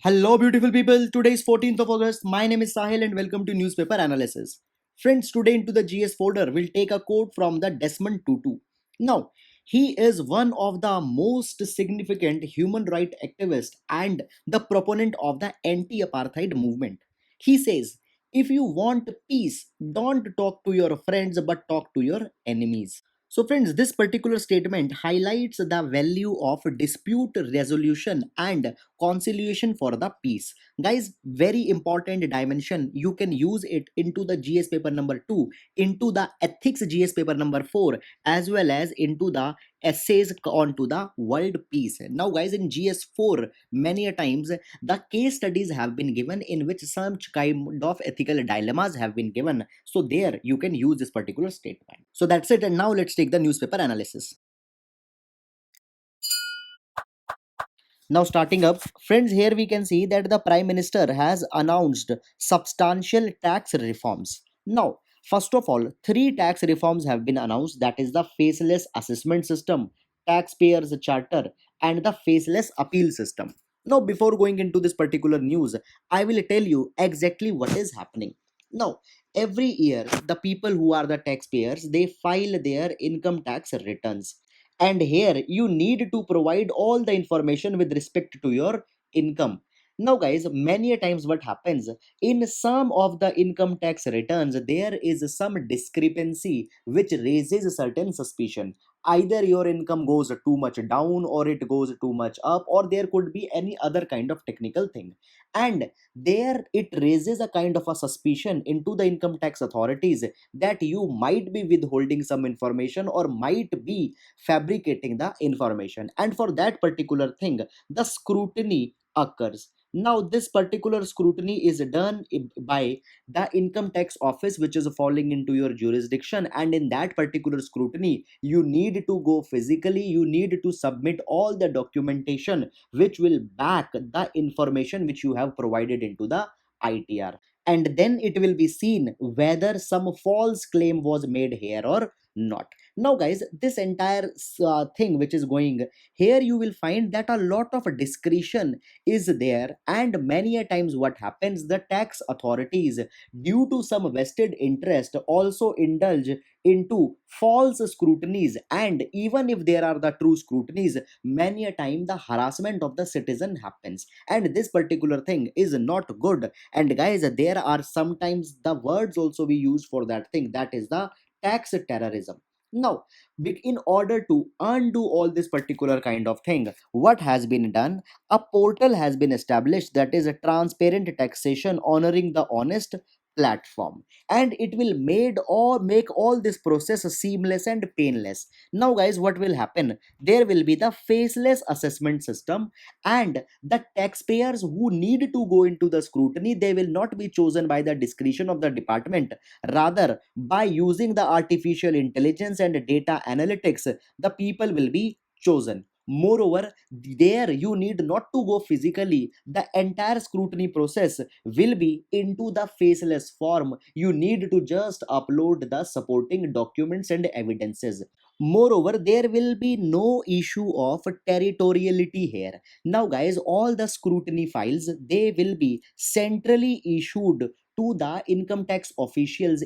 Hello, beautiful people. Today is 14th of August. My name is Sahil and welcome to Newspaper Analysis. Friends, today into the GS folder, we'll take a quote from the Desmond Tutu. Now, he is one of the most significant human rights activists and the proponent of the anti-apartheid movement. He says, if you want peace, don't talk to your friends but talk to your enemies. So, friends, this particular statement highlights the value of dispute resolution and conciliation for the peace. Guys, very important dimension. You can use it into the GS paper number 2, into the ethics GS paper number 4, as well as into the essays onto the world peace. Now, guys, in GS 4, many a times the case studies have been given in which some kind of ethical dilemmas have been given. So there you can use this particular statement. So that's it, and now let's take the newspaper analysis. Now, starting up, friends, here we can see that the Prime Minister has announced substantial tax reforms. Now, first of all, three tax reforms have been announced, that is the faceless assessment system, taxpayers charter, and the faceless appeal system. Now, before going into this particular news, I will tell you exactly what is happening. Now, every year, the people who are the taxpayers, they file their income tax returns, and here you need to provide all the information with respect to your income. Now, guys, many a times what happens, in some of the income tax returns there is some discrepancy which raises a certain suspicion. Either your income goes too much down or it goes too much up, or there could be any other kind of technical thing, and there it raises a kind of a suspicion into the income tax authorities that you might be withholding some information or might be fabricating the information, and for that particular thing the scrutiny occurs. Now, this particular scrutiny is done by the income tax office which is falling into your jurisdiction, and in that particular scrutiny you need to go physically, you need to submit all the documentation which will back the information which you have provided into the ITR, and then it will be seen whether some false claim was made here or not. Now, guys, this entire thing which is going here, you will find that a lot of discretion is there, and many a times what happens, the tax authorities, due to some vested interest, also indulge into false scrutinies, and even if there are the true scrutinies, many a time the harassment of the citizen happens, and this particular thing is not good. And guys, there are sometimes the words also we use for that thing, that is the tax terrorism. Now, in order to undo all this particular kind of thing, what has been done, a portal has been established, that is a transparent taxation honoring the honest platform, and it will made or make all this process seamless and painless. Now, guys, what will happen, there will be the faceless assessment system, and the taxpayers who need to go into the scrutiny, they will not be chosen by the discretion of the department. Rather, by using the artificial intelligence and data analytics, the people will be chosen. Moreover, there you need not to go physically. The entire scrutiny process will be into the faceless form. You need to just upload the supporting documents and evidences. Moreover, there will be no issue of territoriality here. Now, guys, all the scrutiny files, they will be centrally issued to the income tax officials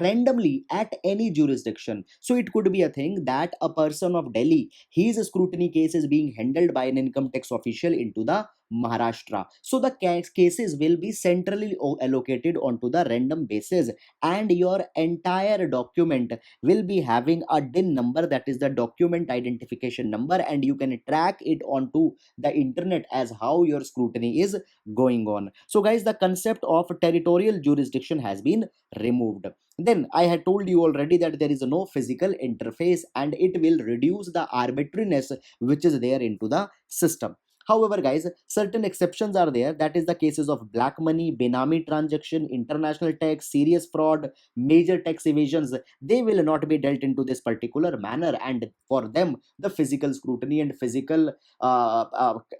randomly at any jurisdiction. So it could be a thing that a person of Delhi, his scrutiny case is being handled by an income tax official into the Maharashtra. So the cases will be centrally allocated onto the random basis, and your entire document will be having a DIN number, that is the document identification number, and you can track it onto the internet as how your scrutiny is going on. So, guys, the concept of territorial jurisdiction has been removed. Then I had told you already that there is no physical interface, and it will reduce the arbitrariness which is there into the system. However, guys, certain exceptions are there. That is the cases of black money, benami transaction, international tax, serious fraud, major tax evasions. They will not be dealt into this particular manner, and for them the physical scrutiny and physical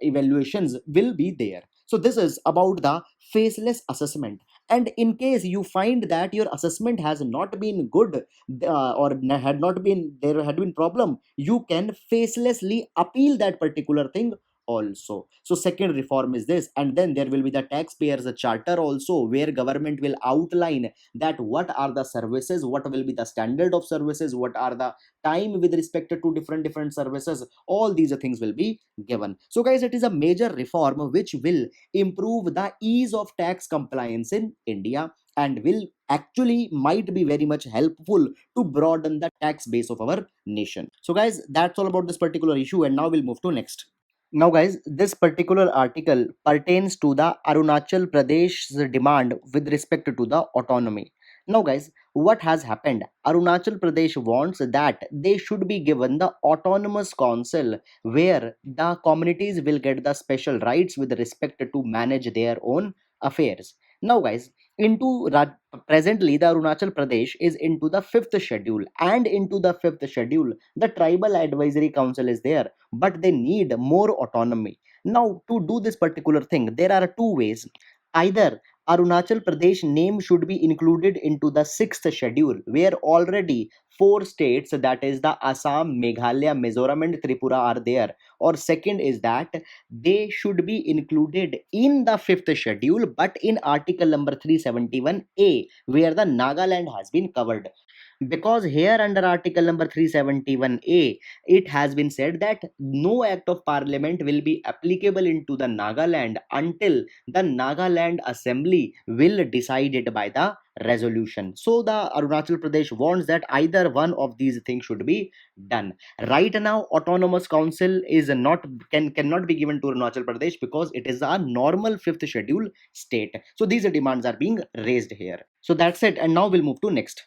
evaluations will be there. So this is about the faceless assessment. And in case you find that your assessment has not been good, or had not been, there had been problem, you can facelessly appeal that particular thing also. So second reform is this, and then there will be the taxpayers charter also, where government will outline that what are the services, what will be the standard of services, what are the time with respect to different services, all these things will be given. So guys, it is a major reform which will improve the ease of tax compliance in India, and will actually might be very much helpful to broaden the tax base of our nation. So guys, that's all about this particular issue, and now we'll move to next. Now, guys, this particular article pertains to the Arunachal Pradesh's demand with respect to the autonomy. Now, guys, what has happened? Arunachal Pradesh wants that they should be given the autonomous council, where the communities will get the special rights with respect to manage their own affairs. Now, guys, presently the Arunachal Pradesh is into the fifth schedule, and into the fifth schedule, the Tribal Advisory Council is there, but they need more autonomy. Now, to do this particular thing, there are two ways. Either Arunachal Pradesh name should be included into the sixth schedule, where already four states, that is the Assam, Meghalaya, Mizoram, and Tripura, are there. Or second is that they should be included in the fifth schedule, but in article number 371A, where the Nagaland has been covered. Because here under article number 371A, it has been said that no act of parliament will be applicable into the Nagaland until the Nagaland assembly will decide it by the resolution. So the Arunachal Pradesh wants that either one of these things should be done. Right now, autonomous council is not cannot be given to Arunachal Pradesh because it is a normal fifth schedule state. So these demands are being raised here. So that's it, and now we'll move to next.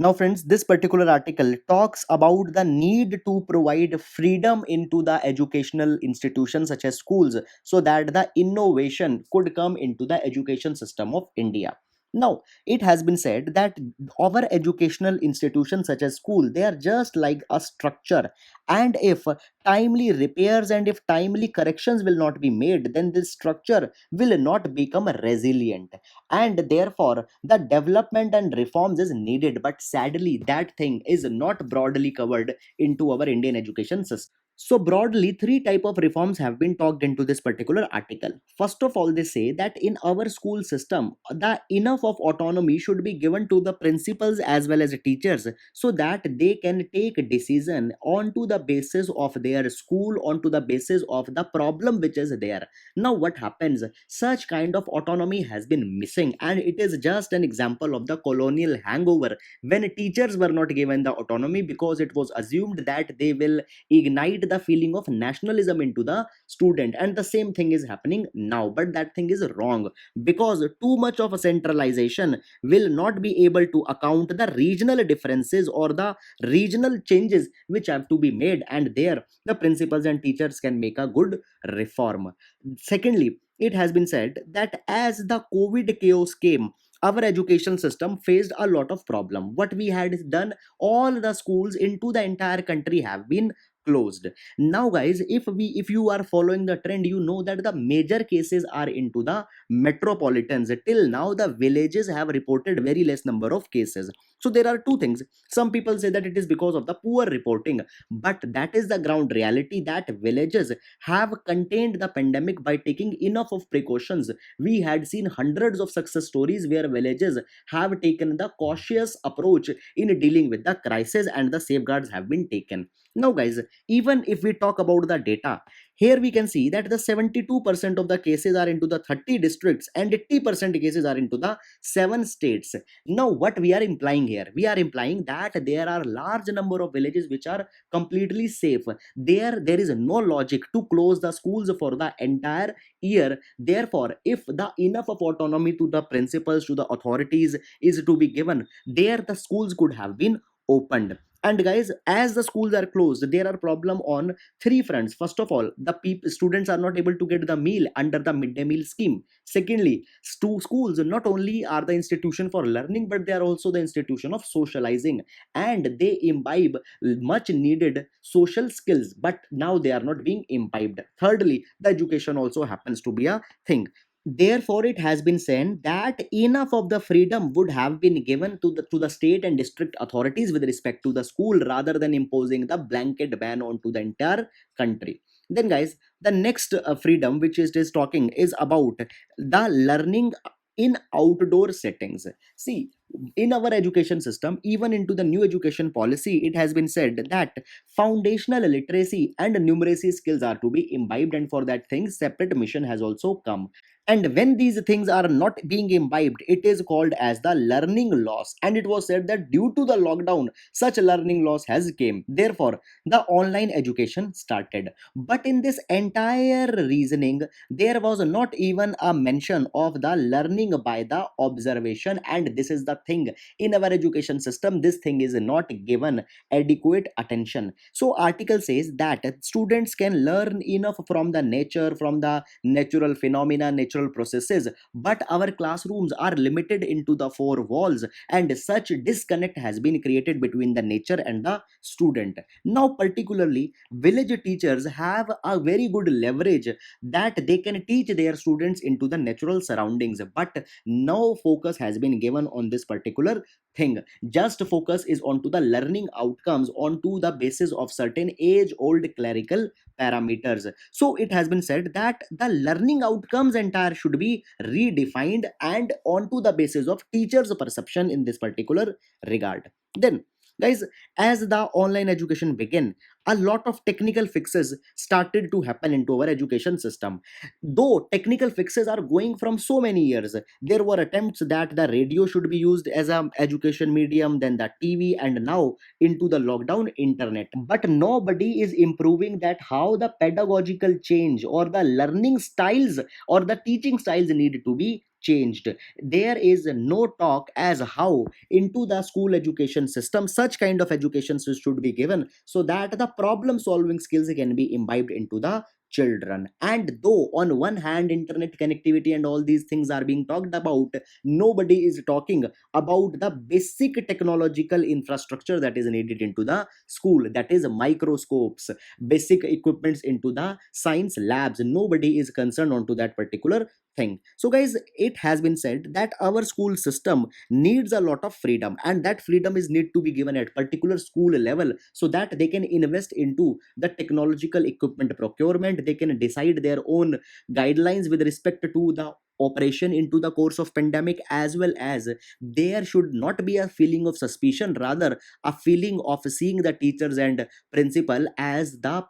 Now, friends, this particular article talks about the need to provide freedom into the educational institutions such as schools, so that the innovation could come into the education system of India. Now, it has been said that our educational institutions such as school, they are just like a structure, and if timely repairs and if timely corrections will not be made, then this structure will not become resilient, and therefore the development and reforms is needed, but sadly that thing is not broadly covered into our Indian education system. So broadly, three type of reforms have been talked into this particular article. First of all, they say that in our school system, the enough of autonomy should be given to the principals as well as teachers, so that they can take decision onto the basis of their school, onto the basis of the problem which is there. Now, what happens? Such kind of autonomy has been missing, and it is just an example of the colonial hangover, when teachers were not given the autonomy because it was assumed that they will ignite the feeling of nationalism into the student, and the same thing is happening now, but that thing is wrong, because too much of a centralization will not be able to account the regional differences or the regional changes which have to be made, and there the principals and teachers can make a good reform. Secondly, it has been said that as the COVID chaos came, our education system faced a lot of problem. What we had done, all the schools into the entire country have been closed. Now, guys, if you are following the trend, you know that the major cases are into the metropolitans. Till now, the villages have reported very less number of cases. So there are two things. Some people say that it is because of the poor reporting, but that is the ground reality, that villages have contained the pandemic by taking enough of precautions. We had seen hundreds of success stories where villages have taken the cautious approach in dealing with the crisis, and the safeguards have been taken. Now, guys, even if we talk about the data, here we can see that the 72% of the cases are into the 30 districts, and 80% cases are into the 7 states. Now, what we are implying here? We are implying that there are large number of villages which are completely safe. There is no logic to close the schools for the entire year. Therefore, if the enough of autonomy to the principals, to the authorities is to be given, there the schools could have been opened. And guys, as the schools are closed, there are problem on three fronts. First of all, the students are not able to get the meal under the midday meal scheme. Secondly, schools not only are the institution for learning, but they are also the institution of socializing, and they imbibe much needed social skills, but now they are not being imbibed. Thirdly, the education also happens to be a thing. Therefore, it has been said that enough of the freedom would have been given to the state and district authorities with respect to the school, rather than imposing the blanket ban onto the entire country. Then guys, the next freedom which is talking is about the learning in outdoor settings. See, in our education system, even into the new education policy, it has been said that foundational literacy and numeracy skills are to be imbibed, and for that thing separate mission has also come. And when these things are not being imbibed, it is called as the learning loss, and it was said that due to the lockdown such learning loss has came, therefore the online education started. But in this entire reasoning, there was not even a mention of the learning by the observation, and this is the thing. In our education system, this thing is not given adequate attention. So article says that students can learn enough from the nature, from the natural phenomena, natural processes, but our classrooms are limited into the four walls, and such disconnect has been created between the nature and the student. Now particularly village teachers have a very good leverage that they can teach their students into the natural surroundings, but no focus has been given on this particular thing. Just focus is onto the learning outcomes onto the basis of certain age old clerical parameters. So it has been said that the learning outcomes entire should be redefined and onto the basis of teachers perception in this particular regard. Then guys, as the online education began, a lot of technical fixes started to happen into our education system. Though technical fixes are going from so many years, there were attempts that the radio should be used as a education medium, then the TV, and now into the lockdown internet. But nobody is improving that how the pedagogical change or the learning styles or the teaching styles need to be changed. There is no talk as how into the school education system such kind of education should be given, so that the problem solving skills can be imbibed into the children. And though on one hand internet connectivity and all these things are being talked about, nobody is talking about the basic technological infrastructure that is needed into the school, that is microscopes, basic equipments into the science labs. Nobody is concerned onto that particular thing. So guys, it has been said that our school system needs a lot of freedom, and that freedom is need to be given at particular school level, so that they can invest into the technological equipment procurement. They can decide their own guidelines with respect to the operation into the course of pandemic, as well as there should not be a feeling of suspicion, rather a feeling of seeing the teachers and principal as the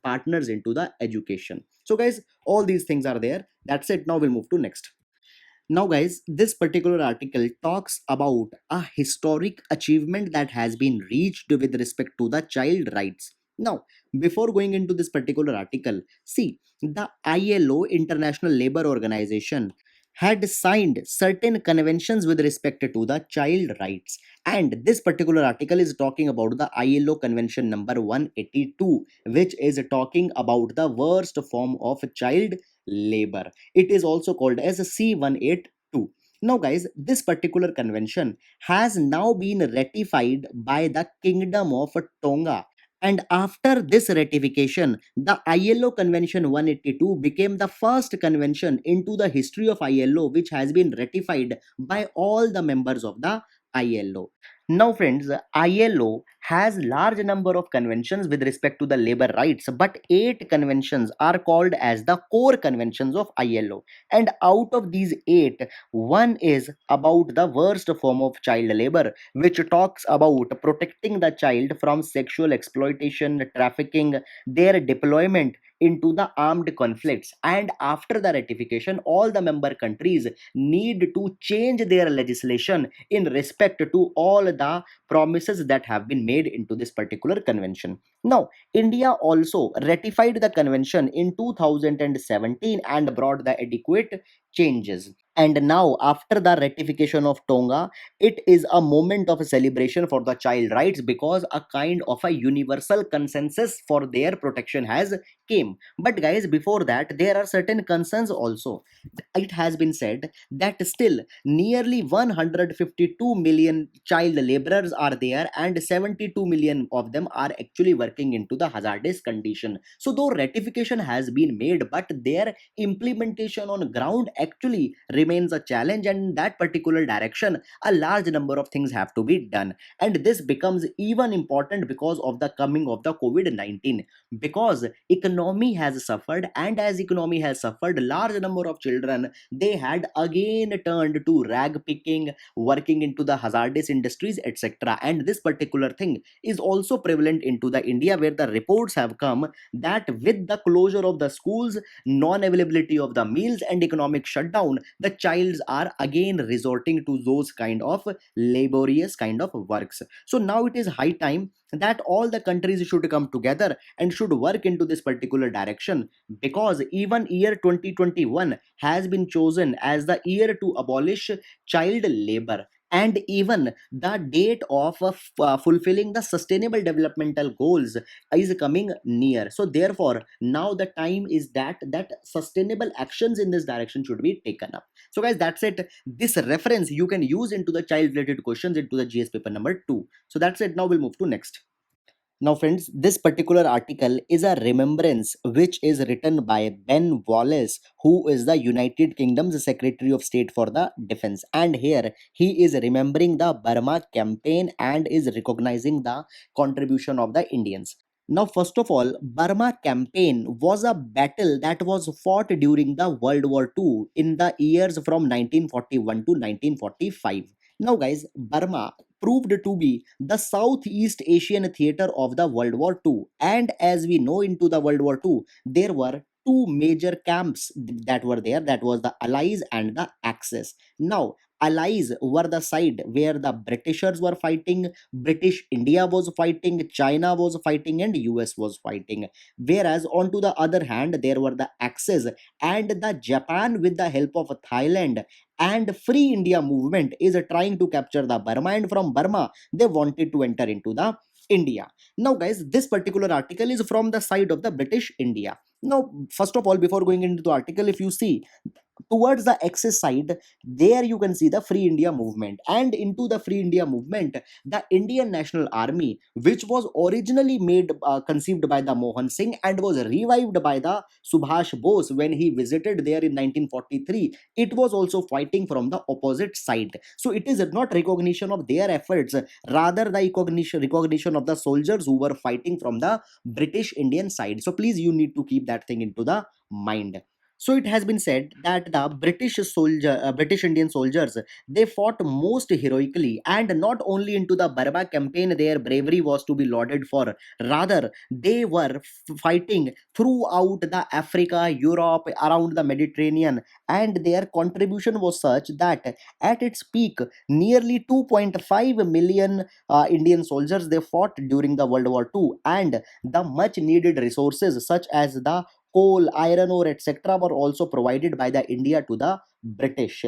partners into the education. So guys, all these things are there. That's it. Now we'll move to next. Now, guys, this particular article talks about a historic achievement that has been reached with respect to the child rights. Now, before going into this particular article, see, the ILO, International Labour Organization, had signed certain conventions with respect to the child rights. And this particular article is talking about the ILO Convention number 182, which is talking about the worst form of child labor. It is also called as a C182. Now, guys, this particular convention has now been ratified by the Kingdom of Tonga. And after this ratification, the ILO Convention 182 became the first convention into the history of ILO which has been ratified by all the members of the ILO. Now, friends, ILO has large number of conventions with respect to the labor rights, but 8 conventions are called as the core conventions of ILO. And out of these 8, one is about the worst form of child labor, which talks about protecting the child from sexual exploitation, trafficking, their deployment into the armed conflicts. And after the ratification, all the member countries need to change their legislation in respect to all the promises that have been made into this particular convention. Now, India also ratified the convention in 2017 and brought the adequate changes. And now, after the ratification of Tonga, it is a moment of celebration for the child rights, because a kind of a universal consensus for their protection has came. But guys, before that, there are certain concerns also. It has been said that still nearly 152 million child laborers are there, and 72 million of them are actually working into the hazardous condition. So though ratification has been made, but their implementation on ground actually remains a challenge, and in that particular direction a large number of things have to be done. And this becomes even important because of the coming of the COVID-19, because economy has suffered, and as economy has suffered, large number of children, they had again turned to rag picking, working into the hazardous industries, etc. And this particular thing is also prevalent into the India, where the reports have come that with the closure of the schools, non availability of the meals, and economic shutdown, the childs are again resorting to those kind of laborious kind of works. So now it is high time that all the countries should come together and should work into this particular direction, because even year 2021 has been chosen as the year to abolish child labor, and even the date of fulfilling the sustainable developmental goals is coming near. So therefore now the time is that sustainable actions in this direction should be taken up. So guys, that's it. This reference you can use into the child related questions into the GS paper number 2. So that's it. Now we'll move to next. Now, friends, this particular article is a remembrance which is written by Ben Wallace, who is the United Kingdom's Secretary of State for the Defense. And here he is remembering the Burma campaign and is recognizing the contribution of the Indians. Now, first of all, Burma campaign was a battle that was fought during the World War II in the years from 1941 to 1945. Now, guys, Burma proved to be the Southeast Asian theater of the World War II. And as we know, into the World War II, there were two major camps that were there, that was the Allies and the Axis. Now, Allies were the side where the Britishers were fighting, British India was fighting, China was fighting, and US was fighting. Whereas, on to the other hand, there were the Axis, and the Japan, with the help of Thailand and Free India movement, is trying to capture the Burma, and from Burma they wanted to enter into the India. Now guys, this particular article is from the side of the British India. Now, first of all, before going into the article, if you see towards the Axis side, there you can see the Free India movement, and into the Free India movement, the Indian National Army, which was originally made conceived by the Mohan Singh and was revived by the Subhash Bose when he visited there in 1943, it was also fighting from the opposite side. So it is not recognition of their efforts, rather the recognition of the soldiers who were fighting from the British Indian side. So please, you need to keep that thing into the mind. So it has been said that the British Indian soldiers, they fought most heroically, and not only into the Burma campaign their bravery was to be lauded for, rather they were fighting throughout the Africa, Europe, around the Mediterranean, and their contribution was such that at its peak, nearly 2.5 million Indian soldiers, they fought during the World War II, and the much needed resources such as the coal, iron ore, etc., were also provided by the India to the British.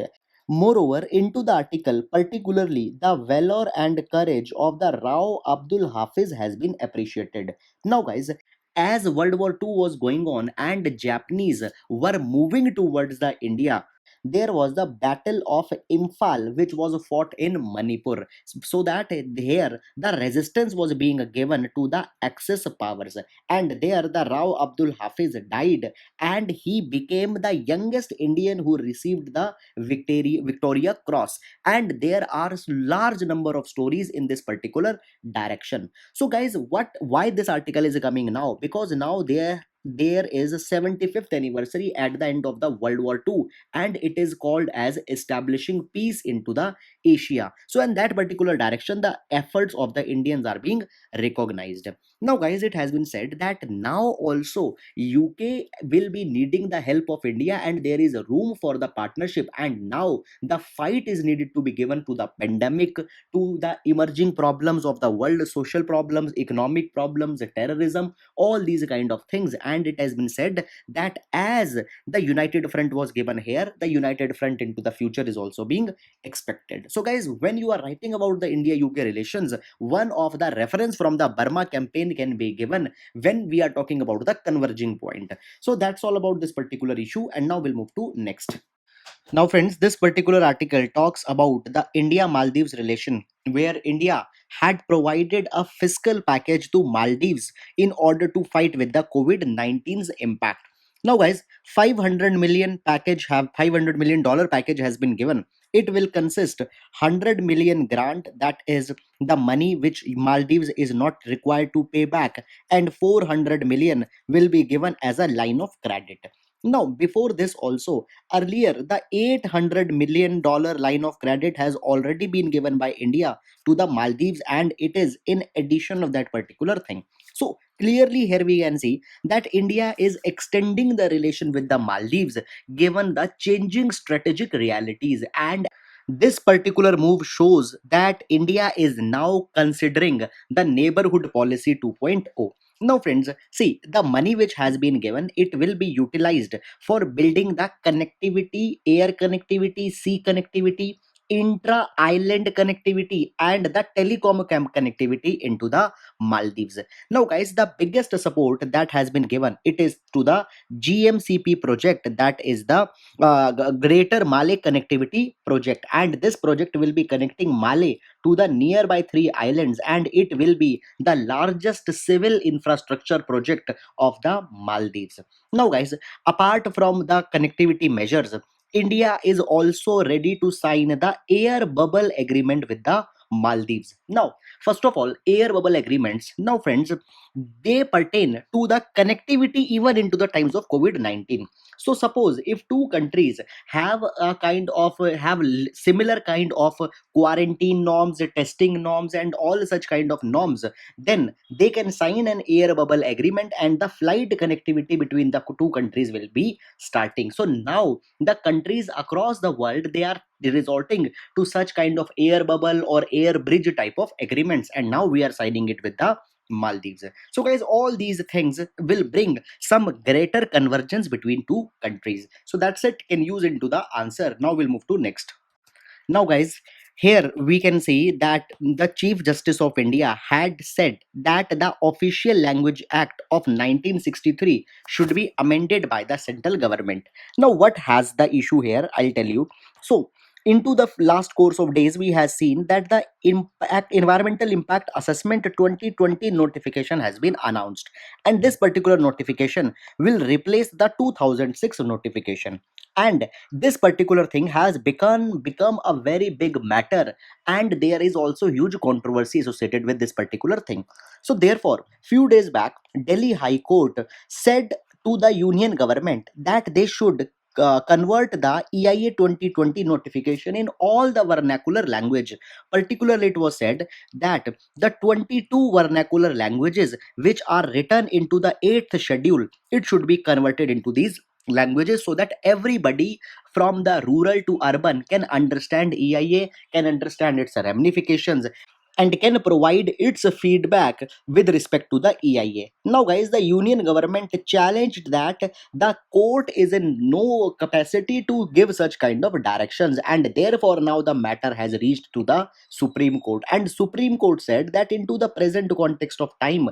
Moreover, into the article, particularly the valor and courage of the Rao Abdul Hafiz has been appreciated. Now, guys, as World War II was going on and Japanese were moving towards the India, there was the Battle of Imphal, which was fought in Manipur. So that here the resistance was being given to the Axis powers, and there the Rao Abdul Hafiz died, and he became the youngest Indian who received the Victoria Cross. And there are large number of stories in this particular direction. So guys, why this article is coming now? Because now there is a 75th anniversary at the end of the World War II, and it is called as establishing peace into the Asia. So in that particular direction, the efforts of the Indians are being recognized. Now guys, it has been said that now also UK will be needing the help of India, and there is a room for the partnership, and now the fight is needed to be given to the pandemic, to the emerging problems of the world, social problems, economic problems, terrorism, all these kind of things. And it has been said that as the united front was given here, the united front into the future is also being expected. So guys, when you are writing about the India UK relations, one of the reference from the Burma campaign can be given when we are talking about the converging point. So that's all about this particular issue, and now we'll move to next. Now, friends, this particular article talks about the India Maldives relation, where India had provided a fiscal package to Maldives in order to fight with the COVID 19's impact. Now, guys, 500 million package have $500 million package has been given. It will consist 100 million grant, that is the money which Maldives is not required to pay back, and 400 million will be given as a line of credit. Now, before this also, earlier the $800 million line of credit has already been given by India to the Maldives, and it is in addition of that particular thing. So clearly here we can see that India is extending the relation with the Maldives given the changing strategic realities. And this particular move shows that India is now considering the neighborhood policy 2.0. Now, friends, see the money which has been given, it will be utilized for building the connectivity, air connectivity, sea connectivity, intra island connectivity, and the telecom connectivity into the Maldives. Now, guys, the biggest support that has been given, it is to the GMCP project, that is the Greater Malay Connectivity Project, and this project will be connecting Malay to the nearby three islands, and it will be the largest civil infrastructure project of the Maldives. Now, guys, apart from the connectivity measures, India is also ready to sign the air bubble agreement with the Maldives. Now, first of all, air bubble agreements, now friends, they pertain to the connectivity even into the times of COVID-19. So suppose if two countries have a kind of similar kind of quarantine norms, testing norms, and all such kind of norms, then they can sign an air bubble agreement, and the flight connectivity between the two countries will be starting. So now the countries across the world, they are resorting to such kind of air bubble or air bridge type of agreements, and now we are signing it with the Maldives. So, guys, all these things will bring some greater convergence between two countries. So that's it. Can use into the answer. Now we'll move to next. Now, guys, here we can see that the Chief Justice of India had said that the Official Language Act of 1963 should be amended by the central government. Now, what has the issue here? I'll tell you. So, into the last course of days, we have seen that the environmental impact assessment 2020 notification has been announced, and this particular notification will replace the 2006 notification. And this particular thing has become a very big matter, and there is also huge controversy associated with this particular thing. So therefore, few days back, Delhi High Court said to the union government that they should convert the EIA 2020 notification in all the vernacular language. Particularly, it was said that the 22 vernacular languages which are written into the 8th schedule, it should be converted into these languages, so that everybody from the rural to urban can understand EIA, can understand its ramifications, and can provide its feedback with respect to the EIA. Now, guys, the union government challenged that the court is in no capacity to give such kind of directions, and therefore now the matter has reached to the Supreme Court. And Supreme Court said that into the present context of time,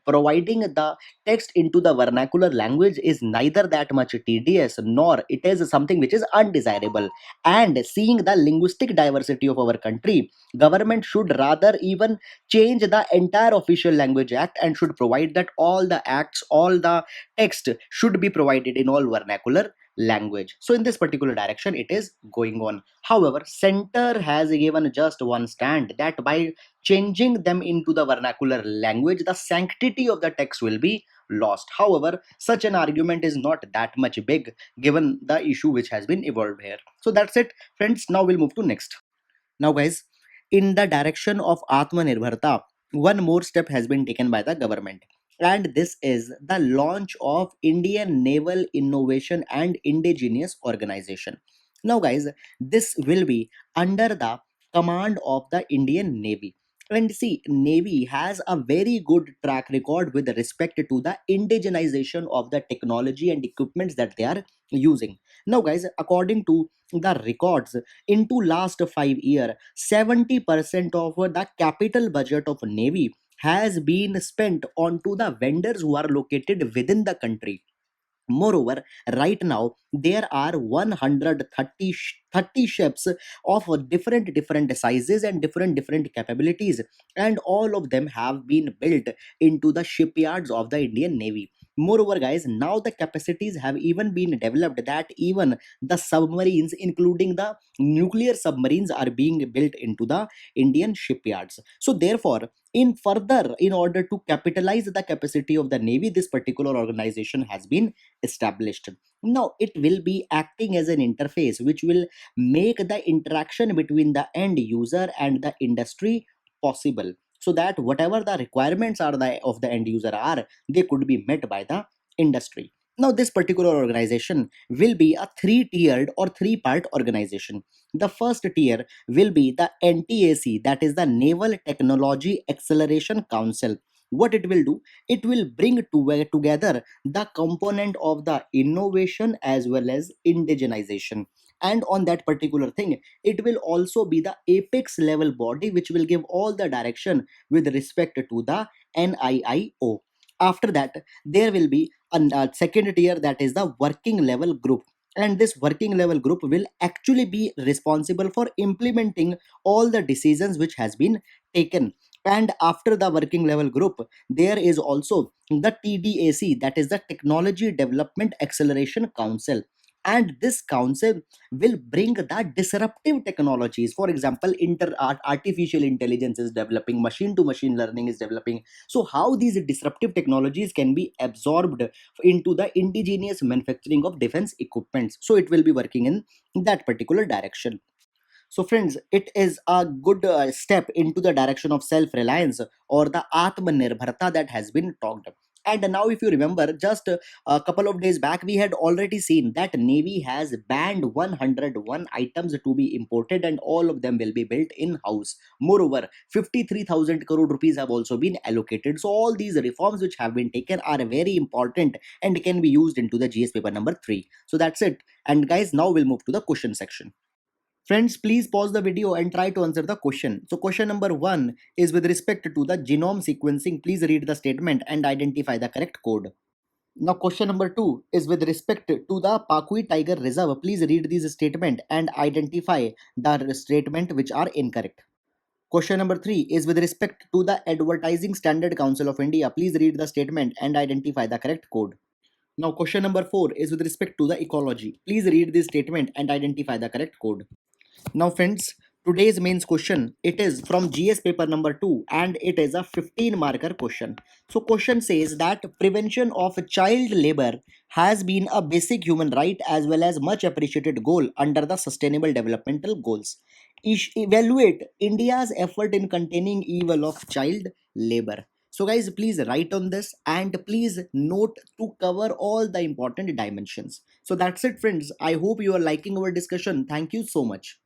providing the text into the vernacular language is neither that much tedious nor it is something which is undesirable. And seeing the linguistic diversity of our country, government should rather even change the entire official language act and should provide that all the acts, all the text should be provided in all vernacular language. So in this particular direction it is going on. However, center has given just one stand, that by changing them into the vernacular language, the sanctity of the text will be lost. However, such an argument is not that much big given the issue which has been evolved here. So that's it, friends. Now we'll move to next. Now, guys, in the direction of Atmanirbharta, one more step has been taken by the government. And this is the launch of Indian Naval Innovation and Indigenous Organization. Now, guys, this will be under the command of the Indian Navy. And see, Navy has a very good track record with respect to the indigenization of the technology and equipments that they are using. Now, guys, according to the records, into last 5 year, 70% of the capital budget of Navy has been spent onto the vendors who are located within the country. Moreover, right now there are 130 30 ships of different sizes and different capabilities, and all of them have been built into the shipyards of the Indian Navy. Moreover, guys, now the capacities have even been developed that even the submarines, including the nuclear submarines, are being built into the Indian shipyards. So therefore, in order to capitalize the capacity of the Navy, this particular organization has been established. Now it will be acting as an interface which will make the interaction between the end user and the industry possible, so that whatever the requirements are of the end user are, they could be met by the industry. Now this particular organization will be a three-tiered or three-part organization. The first tier will be the NTAC, that is the Naval Technology Acceleration Council. What it will do, it will bring together the component of the innovation as well as indigenization. And on that particular thing, it will also be the apex level body which will give all the direction with respect to the NIIO. After that, there will be a second tier, that is the working level group. And this working level group will actually be responsible for implementing all the decisions which has been taken. And after the working level group, there is also the TDAC, that is the Technology Development Acceleration Council. And this council will bring the disruptive technologies. For example, artificial intelligence is developing, machine to machine learning is developing. So how these disruptive technologies can be absorbed into the indigenous manufacturing of defense equipments, so it will be working in that particular direction. So, friends, it is a good step into the direction of self reliance or the Atmanirbharta that has been talked. And now, if you remember, just a couple of days back, we had already seen that Navy has banned 101 items to be imported, and all of them will be built in house. Moreover, 53,000 crore rupees have also been allocated. So, all these reforms which have been taken are very important and can be used into the GS paper number 3. So, that's it. And guys, now we'll move to the question section. Friends, please pause the video and try to answer the question. So question number 1 is with respect to the genome sequencing. Please read the statement and identify the correct code. Now question number 2 is with respect to the Pakui Tiger Reserve. Please read this statement and identify the statement which are incorrect. Question number 3 is with respect to the Advertising Standard Council of India. Please read the statement and identify the correct code. Now question number 4 is with respect to the ecology. Please read this statement and identify the correct code. Now friends, today's mains question, it is from GS paper number 2 and it is a 15 marker question. So question says that prevention of child labor has been a basic human right as well as much appreciated goal under the sustainable developmental goals. Evaluate India's effort in containing evil of child labor. So guys, please write on this and please note to cover all the important dimensions. So that's it friends. I hope you are liking our discussion. Thank you so much.